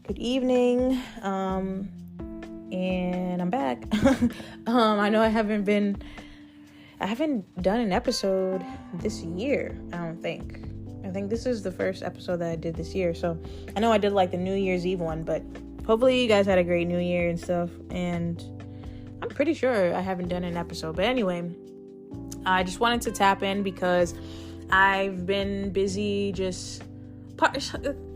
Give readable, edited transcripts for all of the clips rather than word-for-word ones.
Good evening, and I'm back. I know I haven't done an episode this year. I think this is the first episode that I did this year. So I know I did like the New Year's Eve one, but hopefully you guys had a great New Year and stuff. And I'm pretty sure I haven't done an episode, but anyway, I just wanted to tap in because I've been busy, just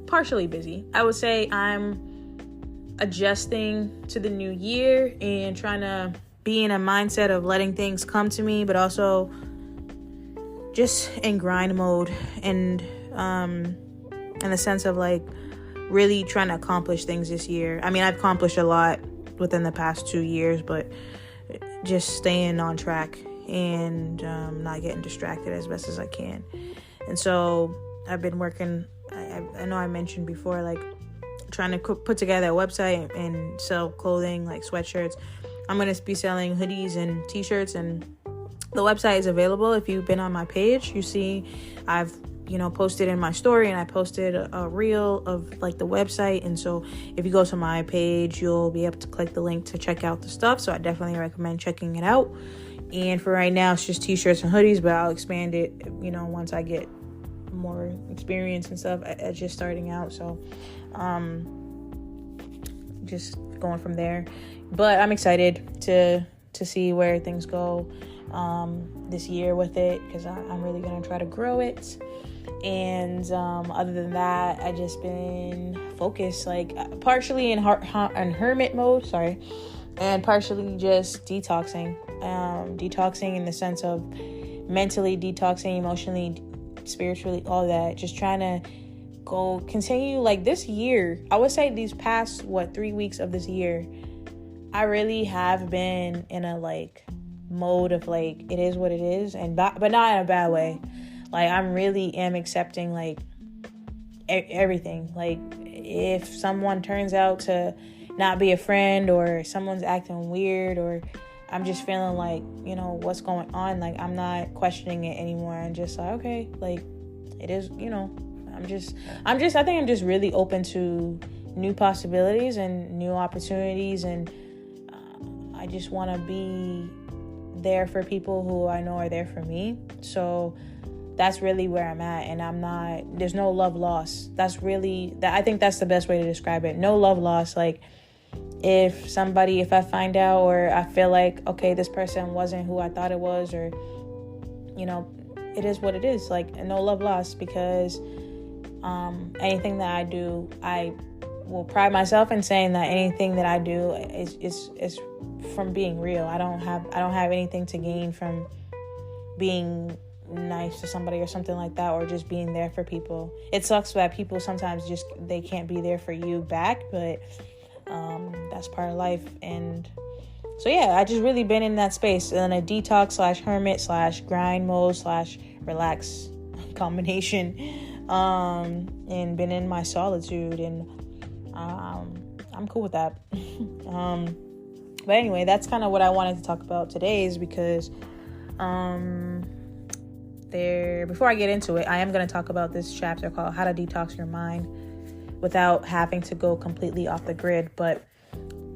partially busy. I would say I'm adjusting to the new year and trying to be in a mindset of letting things come to me, but also just in grind mode and in the sense of like really trying to accomplish things this year. I mean, I've accomplished a lot within the past 2 years, but just staying on track and not getting distracted as best as I can. And so I've been working. I know I mentioned before, like trying to put together a website and sell clothing like sweatshirts. I'm going to be selling hoodies and t-shirts, and the website is available. If you've been on my page, you see I've posted in my story, and I posted a reel of like the website. And so if you go to my page, you'll be able to click the link to check out the stuff. So I definitely recommend checking it out. And for right now, it's just t-shirts and hoodies, but I'll expand it, once I get more experience and stuff at just starting out. So just going from there. But I'm excited to see where things go this year with it, because I'm really going to try to grow it. And other than that, I just been focused, like partially in hermit mode, and partially just detoxing in the sense of mentally detoxing, emotionally, spiritually, all that. Just trying to continue like this year. I would say these past 3 weeks of this year, I really have been in a like mode of like, it is what it is, but not in a bad way. Like I'm really am accepting like everything. Like if someone turns out to not be a friend, or someone's acting weird, or I'm just feeling like, what's going on, like I'm not questioning it anymore. I'm just like, okay, like it is, I think I'm just really open to new possibilities and new opportunities, and I just want to be there for people who I know are there for me. So that's really where I'm at, and there's no love lost. I think that's the best way to describe it. No love lost. Like if I find out, or I feel like, okay, this person wasn't who I thought it was, or, it is what it is. Like no love lost, because anything that I do, I will pride myself in saying that anything that I do is from being real. I don't have anything to gain from being nice to somebody or something like that, or just being there for people. It sucks that people sometimes they can't be there for you back, but that's part of life. And so yeah, I just really been in that space, in a detox / hermit / grind mode / relax combination, and been in my solitude, and I'm cool with that. But anyway, that's kind of what I wanted to talk about today, is because before I get into it, I am going to talk about this chapter called How to Detox Your Mind Without Having to Go Completely Off the Grid. But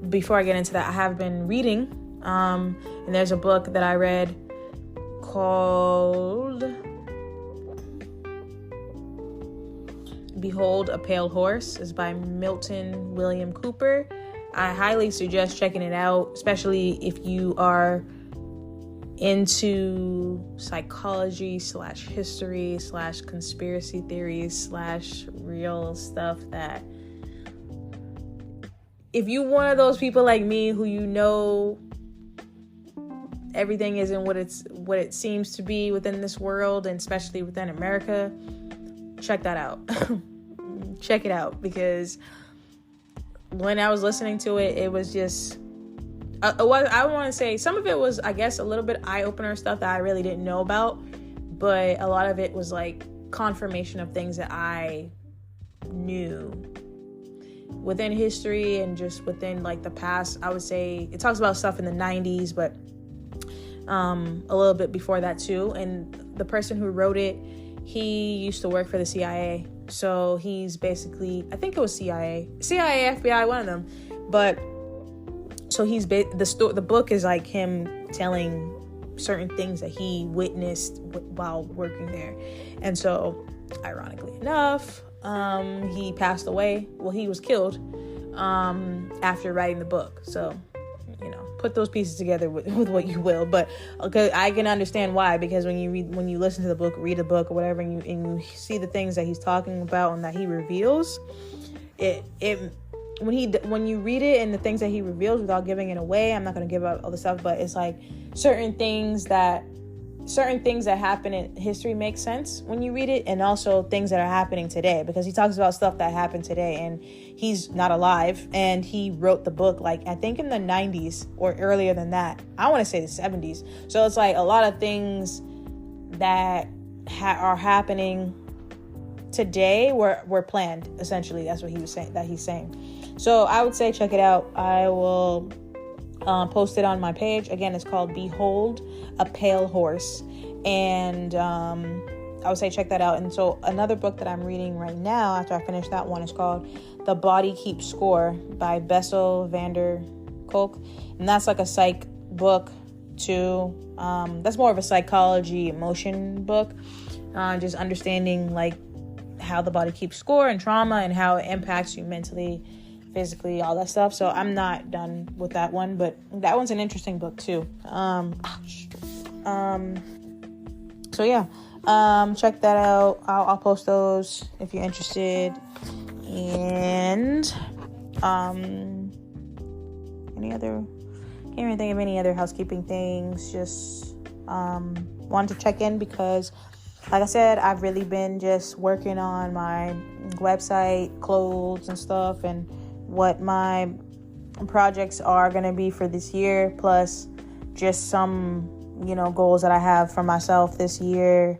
before I get into that, I have been reading, and there's a book that I read called Behold a Pale Horse. It's by Milton William Cooper. I highly suggest checking it out, especially if you are into psychology / history / conspiracy theories / real stuff. That if you one of those people like me who everything isn't what it seems to be within this world, and especially within America, check that out. Check it out, because when I was listening to it, it was just I want to say some of it was, I guess, a little bit eye-opener stuff that I really didn't know about, but a lot of it was like confirmation of things that I knew within history and just within like the past. I would say it talks about stuff in the 90s, but a little bit before that too. And the person who wrote it, he used to work for the CIA. So he's basically, I think it was CIA, FBI, one of them. But so the book is like him telling certain things that he witnessed while working there. And so, ironically enough, he passed away. Well, he was killed after writing the book. So, put those pieces together with what you will. But okay, I can understand why, because when you listen to the book, read the book or whatever, and you see the things that he's talking about and that he reveals, when you read it and the things that he reveals without giving it away, I'm not going to give out all the stuff, but it's like certain things that happen in history make sense when you read it, and also things that are happening today, because he talks about stuff that happened today, and he's not alive, and he wrote the book like I think in the 90s or earlier than that. I want to say the 70s. So it's like a lot of things that are happening today were planned. Essentially, that's what he's saying. So I would say check it out. I will post it on my page. Again, it's called Behold a Pale Horse, and I would say check that out. And so another book that I'm reading right now after I finish that one is called The Body Keeps Score by Bessel van der Kolk, and that's like a psych book too. That's more of a psychology emotion book, just understanding like how the body keeps score and trauma and how it impacts you mentally, physically, all that stuff. So I'm not done with that one, but that one's an interesting book too. So yeah, check that out. I'll post those if you're interested. And can't even think of any other housekeeping things. Just wanted to check in because, like I said, I've really been just working on my website, clothes and stuff, and what my projects are going to be for this year, plus just some, goals that I have for myself this year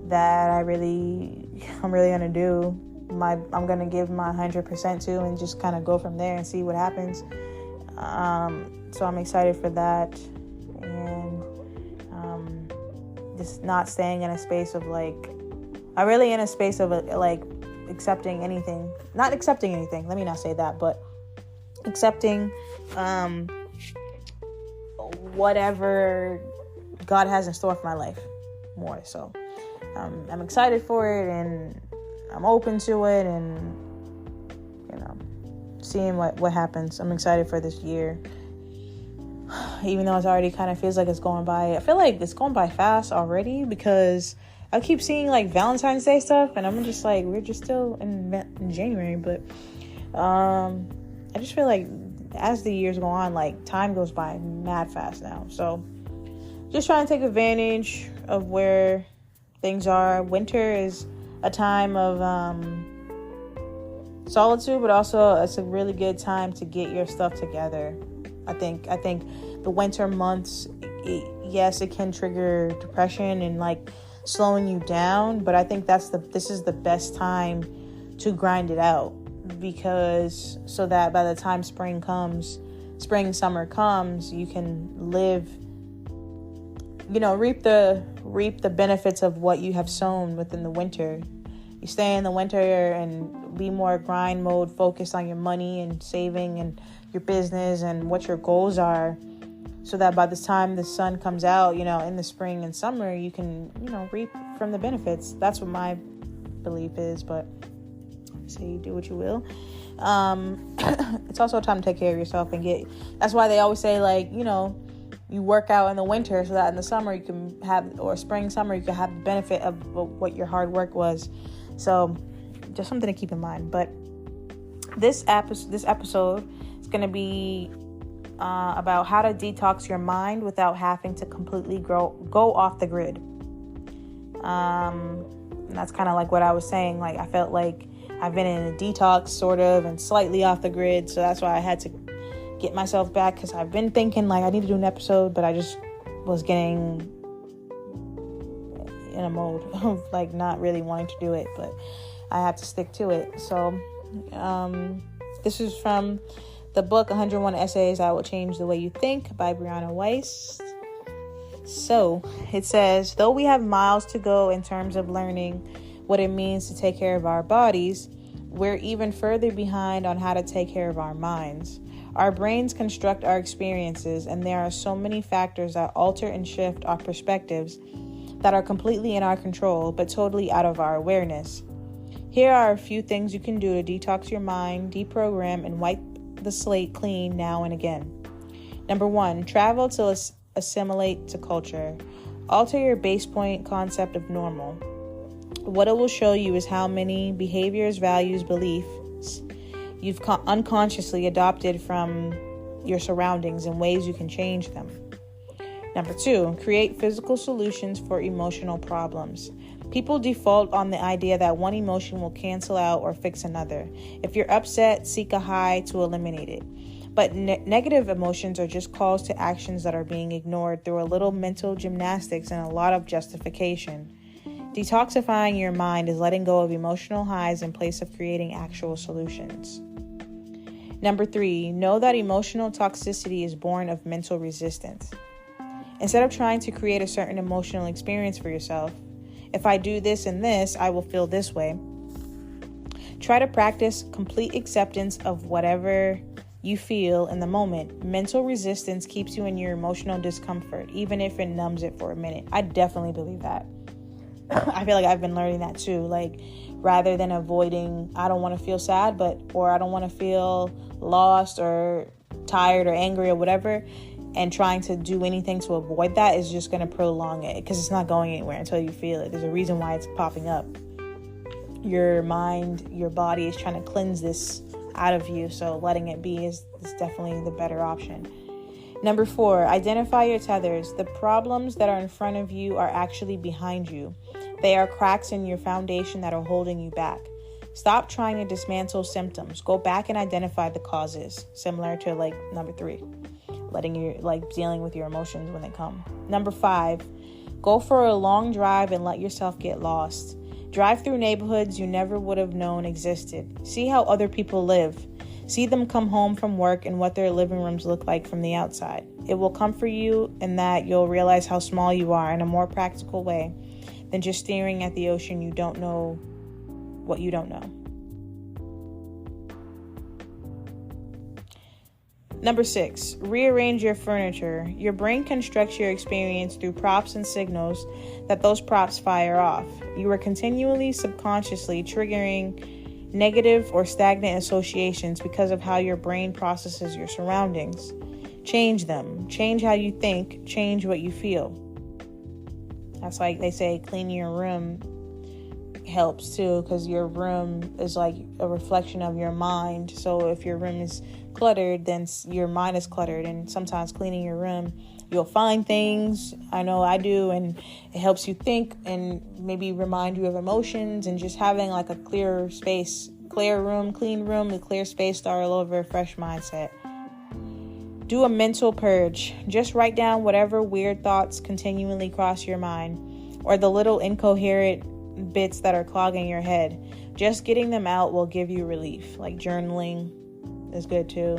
that I'm really going to do. I'm going to give my 100% to, and just kind of go from there and see what happens. So I'm excited for that. And just not staying in a space of accepting anything. Not accepting anything. Let me not say that, but accepting whatever God has in store for my life more. So I'm excited for it, and I'm open to it, and seeing what happens. I'm excited for this year, even though it's already kind of feels like it's going by. I feel like it's going by fast already, because I keep seeing like Valentine's Day stuff, and I'm just like, we're just still in January. But I just feel like as the years go on, like time goes by mad fast now. So just trying to take advantage of where things are. Winter is a time of solitude, but also it's a really good time to get your stuff together. I think the winter months, yes, it can trigger depression and like slowing you down, but I think this is the best time to grind it out, because so that by the time summer comes, you can live, reap the benefits of what you have sown within the winter. You stay in the winter and be more grind mode, focused on your money and saving and your business and what your goals are, so that by the time the sun comes out, in the spring and summer, you can, reap from the benefits. That's what my belief is, but say you do what you will. It's also a time to take care of yourself and that's why they always say, like, you work out in the winter so that in the summer you can have, or spring, summer, you can have the benefit of what your hard work was. So just something to keep in mind. But this episode is going to be about how to detox your mind without having to completely go off the grid. And that's kind of like what I was saying. Like, I felt like I've been in a detox sort of and slightly off the grid. So that's why I had to get myself back, because I've been thinking like I need to do an episode, but I just was getting in a mode of like not really wanting to do it, but I have to stick to it. So this is from the book 101 Essays That Will Change the Way You Think by Brianna Weiss. So it says, though we have miles to go in terms of learning what it means to take care of our bodies, we're even further behind on how to take care of our minds. Our brains construct our experiences, and there are so many factors that alter and shift our perspectives that are completely in our control, but totally out of our awareness. Here are a few things you can do to detox your mind, deprogram, and wipe the slate clean now and again. Number 1, travel to assimilate to culture. Alter your base point concept of normal. What it will show you is how many behaviors, values, beliefs you've unconsciously adopted from your surroundings and ways you can change them. Number 2, create physical solutions for emotional problems. People default on the idea that one emotion will cancel out or fix another. If you're upset, seek a high to eliminate it. But negative emotions are just calls to actions that are being ignored through a little mental gymnastics and a lot of justification. Detoxifying your mind is letting go of emotional highs in place of creating actual solutions. Number 3, know that emotional toxicity is born of mental resistance. Instead of trying to create a certain emotional experience for yourself, if I do this and this, I will feel this way. Try to practice complete acceptance of whatever you feel in the moment. Mental resistance keeps you in your emotional discomfort, even if it numbs it for a minute. I definitely believe that. I feel like I've been learning that too. Like, rather than avoiding, I don't want to feel sad, or I don't want to feel lost or tired or angry or whatever, and trying to do anything to avoid that is just going to prolong it, because it's not going anywhere until you feel it. There's a reason why it's popping up. Your mind, your body is trying to cleanse this out of you, so letting it be is definitely the better option. Number 4, identify your tethers. The problems that are in front of you are actually behind you. They are cracks in your foundation that are holding you back. Stop trying to dismantle symptoms. Go back and identify the causes, similar to number 3, dealing with your emotions when they come. Number 5, go for a long drive and let yourself get lost. Drive through neighborhoods you never would have known existed. See how other people live. See them come home from work and what their living rooms look like from the outside. It will comfort you in that you'll realize how small you are in a more practical way than just staring at the ocean. You don't know what you don't know. Number 6, rearrange your furniture. Your brain constructs your experience through props and signals that those props fire off. You are continually subconsciously triggering negative or stagnant associations because of how your brain processes your surroundings. Change them. Change how you think. Change what you feel. That's like they say cleaning your room helps too, because your room is like a reflection of your mind. So if your room is cluttered, then your mind is cluttered. And sometimes cleaning your room, you'll find things. I know I do, and it helps you think and maybe remind you of emotions, and just having like a clear space, clear room, clean room, a clear space, start all over, a fresh mindset. Do a mental purge. Just write down whatever weird thoughts continually cross your mind, or the little incoherent bits that are clogging your head. Just getting them out will give you relief. Like journaling is good too.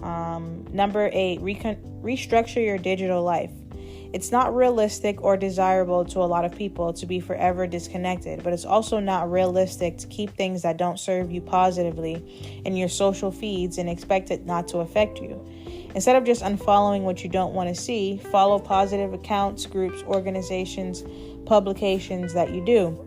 Number 8, restructure your digital life. It's not realistic or desirable to a lot of people to be forever disconnected, but it's also not realistic to keep things that don't serve you positively in your social feeds and expect it not to affect you. Instead of just unfollowing what you don't want to see, follow positive accounts, groups, organizations, publications that you do.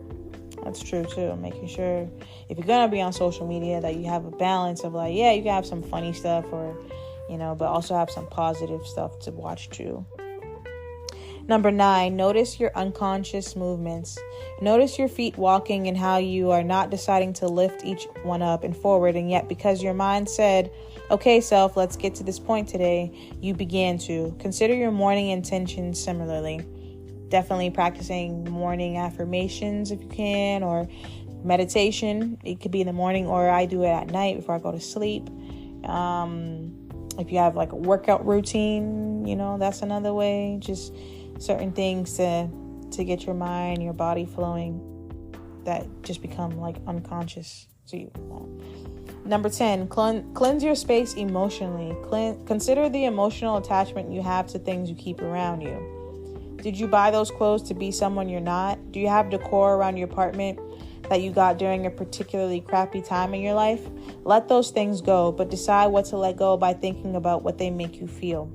That's true too. Making sure if you're going to be on social media that you have a balance of you can have some funny stuff but also have some positive stuff to watch too. Number 9, notice your unconscious movements. Notice your feet walking and how you are not deciding to lift each one up and forward. And yet, because your mind said, okay, self, let's get to this point today, you began to. Consider your morning intentions similarly. Definitely practicing morning affirmations if you can, or meditation. It could be in the morning, or I do it at night before I go to sleep. If you have a workout routine, that's another way. Just certain things to get your mind, your body flowing that just become unconscious to you. Number 10, cleanse your space emotionally. Consider the emotional attachment you have to things you keep around you. Did you buy those clothes to be someone you're not? Do you have decor around your apartment that you got during a particularly crappy time in your life? Let those things go, but decide what to let go by thinking about what they make you feel.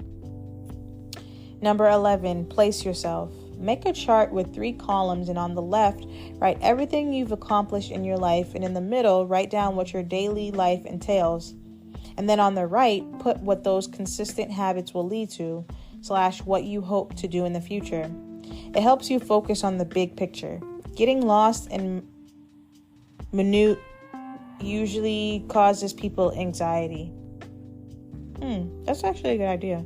Number 11, place yourself. Make a chart with 3 columns, and on the left, write everything you've accomplished in your life, and in the middle, write down what your daily life entails. And then on the right, put what those consistent habits will lead to, / what you hope to do in the future. It helps you focus on the big picture. Getting lost in minute usually causes people anxiety. That's actually a good idea.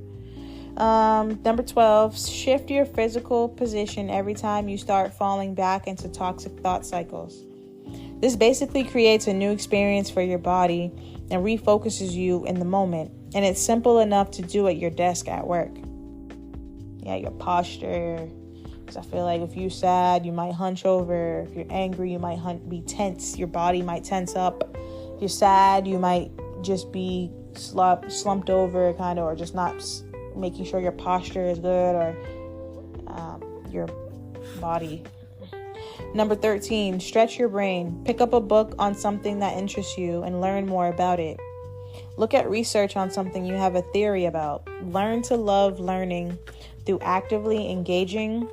Number 12, shift your physical position every time you start falling back into toxic thought cycles. This basically creates a new experience for your body and refocuses you in the moment. And it's simple enough to do at your desk at work. Yeah, your posture. Because I feel like if you're sad, you might hunch over. If you're angry, you might be tense. Your body might tense up. If you're sad, you might just be slumped over, kind of, or just not making sure your posture is good, or your body. Number 13, stretch your brain. Pick up a book on something that interests you and learn more about it. Look at research on something you have a theory about. Learn to love learning through actively engaging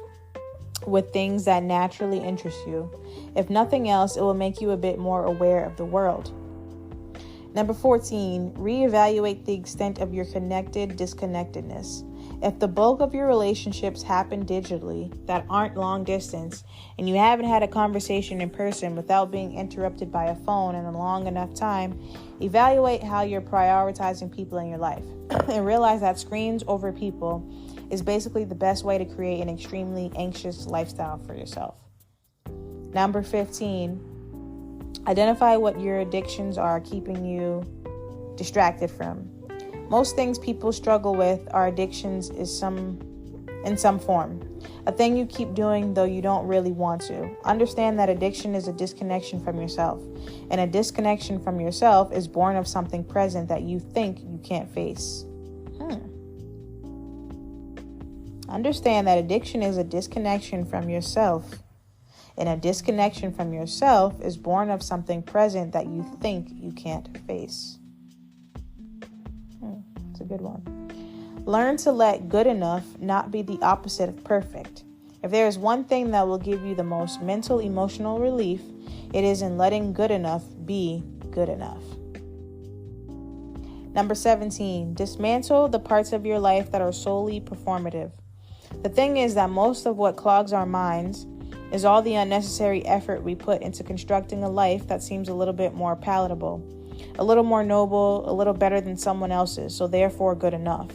with things that naturally interest you. If nothing else, it will make you a bit more aware of the world. Number 14, reevaluate the extent of your disconnectedness. If the bulk of your relationships happen digitally that aren't long distance, and you haven't had a conversation in person without being interrupted by a phone in a long enough time, evaluate how you're prioritizing people in your life and realize that screens over people is basically the best way to create an extremely anxious lifestyle for yourself. Number 15, identify what your addictions are keeping you distracted from. Most things people struggle with are addictions in some form. A thing you keep doing though you don't really want to. Understand that addiction is a disconnection from yourself. And a disconnection from yourself is born of something present that you think you can't face. Understand that addiction is a disconnection from yourself. And a disconnection from yourself is born of something present that you think you can't face. It's a good one. Learn to let good enough not be the opposite of perfect. If there is one thing that will give you the most mental, emotional relief, it is in letting good enough be good enough. Number 17, dismantle the parts of your life that are solely performative. The thing is that most of what clogs our minds is all the unnecessary effort we put into constructing a life that seems a little bit more palatable, a little more noble, a little better than someone else's, so therefore good enough.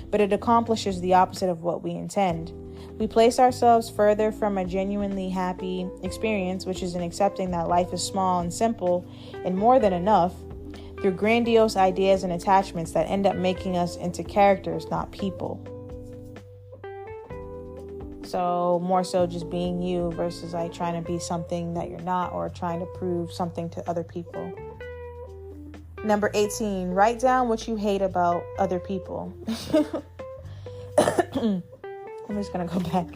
But it accomplishes the opposite of what we intend. We place ourselves further from a genuinely happy experience, which is in accepting that life is small and simple and more than enough, through grandiose ideas and attachments that end up making us into characters, not people. So more so just being you versus like trying to be something that you're not, or trying to prove something to other people. Number 18, write down what you hate about other people. I'm just going to go back.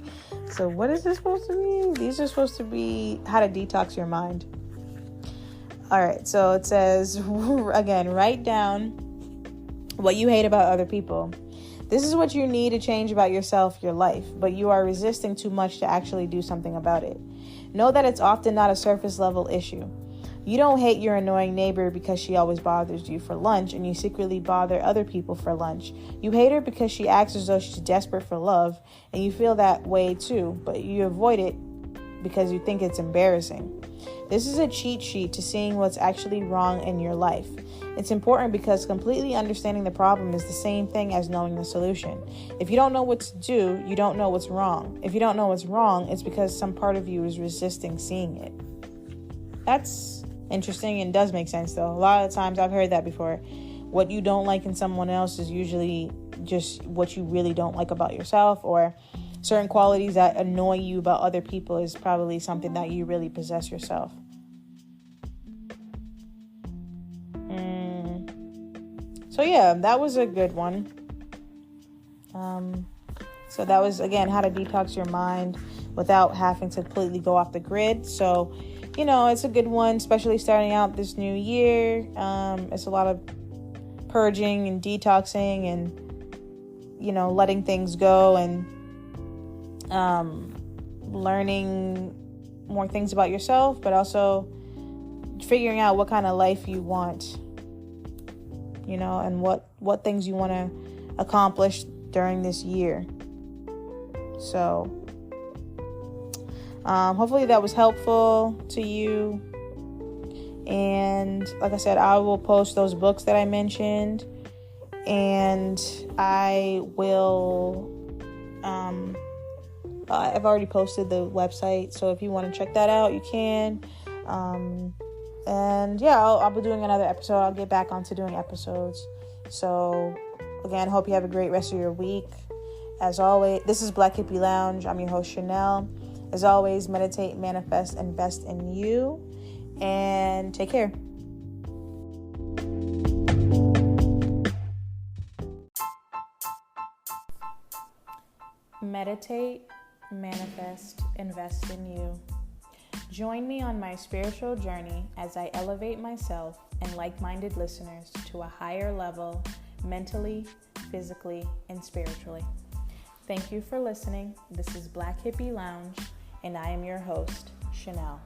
So what is this supposed to be? These are supposed to be how to detox your mind. All right. So it says, again, write down what you hate about other people. This is what you need to change about yourself, your life, but you are resisting too much to actually do something about it. Know that it's often not a surface level issue. You don't hate your annoying neighbor because she always bothers you for lunch and you secretly bother other people for lunch. You hate her because she acts as though she's desperate for love and you feel that way too, but you avoid it because you think it's embarrassing. This is a cheat sheet to seeing what's actually wrong in your life. It's important because completely understanding the problem is the same thing as knowing the solution. If you don't know what to do, you don't know what's wrong. If you don't know what's wrong, it's because some part of you is resisting seeing it. That's interesting and does make sense though. A lot of times I've heard that before. What you don't like in someone else is usually just what you really don't like about yourself, or certain qualities that annoy you about other people is probably something that you really possess yourself. So yeah, that was a good one. So that was, again, how to detox your mind without having to completely go off the grid. So, it's a good one, especially starting out this new year. It's a lot of purging and detoxing and, letting things go and learning more things about yourself, but also figuring out what kind of life you want, and what things you want to accomplish during this year. So hopefully that was helpful to you. And like I said, I will post those books that I mentioned, and I will I've already posted the website, so if you want to check that out, you can. And yeah, I'll be doing another episode. I'll get back onto doing episodes. So again, hope you have a great rest of your week. As always, this is Black Hippie Lounge. I'm your host, Chanel. As always, meditate, manifest, invest in you, and take care. Meditate, manifest, invest in you. Join me on my spiritual journey as I elevate myself and like-minded listeners to a higher level, mentally, physically, and spiritually. Thank you for listening. This is Black Hippie Lounge, and I am your host, Chanel.